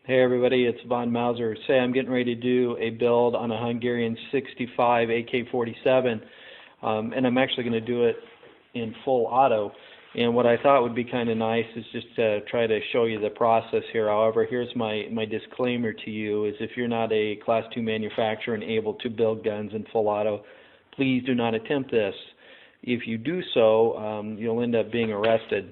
Hey everybody, it's Von Mauser. Say I'm getting ready to do a build on a Hungarian 65 AK-47, and I'm actually going to do it in full auto. And what I thought would be kind of nice is just to try to show you the process here. However, here's my disclaimer to you, is if you're not a Class 2 manufacturer and able to build guns in full auto, please do not attempt this. If you do so, you'll end up being arrested.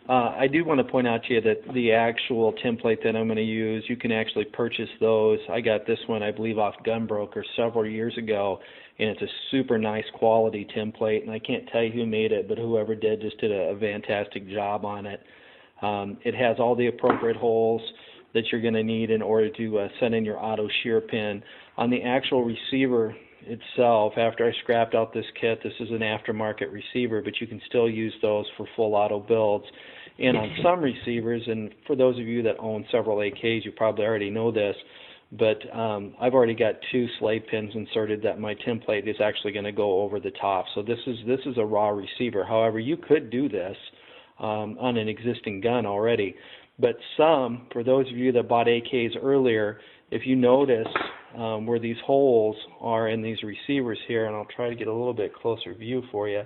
I do want to point out to you that the actual template that I'm going to use, you can actually purchase those. I got this one, I believe, off Gunbroker several years ago, and it's a super nice quality template, and I can't tell you who made it, but whoever did just did a fantastic job on it. It has all the appropriate holes that you're going to need in order to set in your auto shear pin. On the actual receiver itself, after I scrapped out this kit, this is an aftermarket receiver, but you can still use those for full auto builds. And on some receivers, and for those of you that own several AKs, you probably already know this, but I've already got 2 slave pins inserted that my template is actually going to go over the top. So this is a raw receiver. However, you could do this on an existing gun already. But some, for those of you that bought AKs earlier, if you notice where these holes are in these receivers here, and I'll try to get a little bit closer view for you,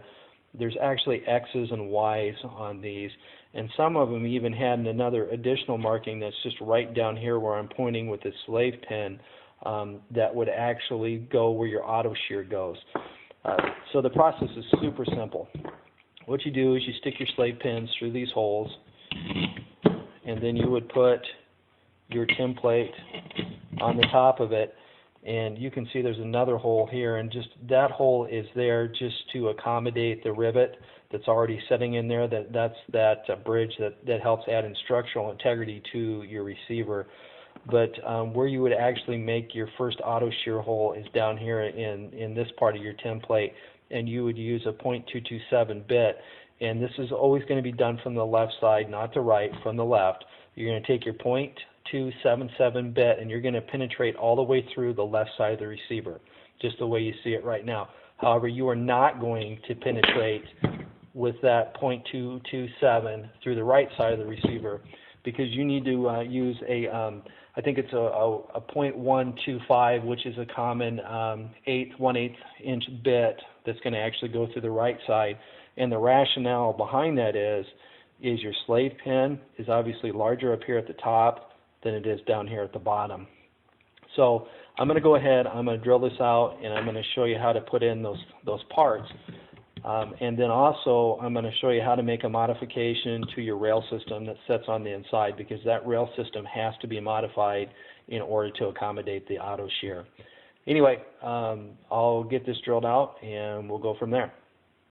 there's actually X's and Y's on these, and some of them even had another additional marking that's just right down here where I'm pointing with the slave pin that would actually go where your auto shear goes. So the process is super simple. What you do is you stick your slave pins through these holes, and then you would put your template on the top of it, and you can see there's another hole here, and just that hole is there just to accommodate the rivet that's already sitting in there. That's that bridge that helps add structural integrity to your receiver. But where you would actually make your first auto shear hole is down here in this part of your template, and you would use a .227 bit, and this is always going to be done from the left side, not the right, from the left. You're going to take your .277 bit, and you're going to penetrate all the way through the left side of the receiver, just the way you see it right now. However, you are not going to penetrate with that .227 through the right side of the receiver, because you need to use a, I think it's a .125, which is a common 1/8 inch bit that's going to actually go through the right side. And the rationale behind that is your slave pin is obviously larger up here at the top than it is down here at the bottom. So I'm going to go ahead, I'm going to drill this out, and I'm going to show you how to put in those parts. And then also I'm going to show you how to make a modification to your rail system that sits on the inside, because that rail system has to be modified in order to accommodate the auto shear. Anyway, I'll get this drilled out and we'll go from there.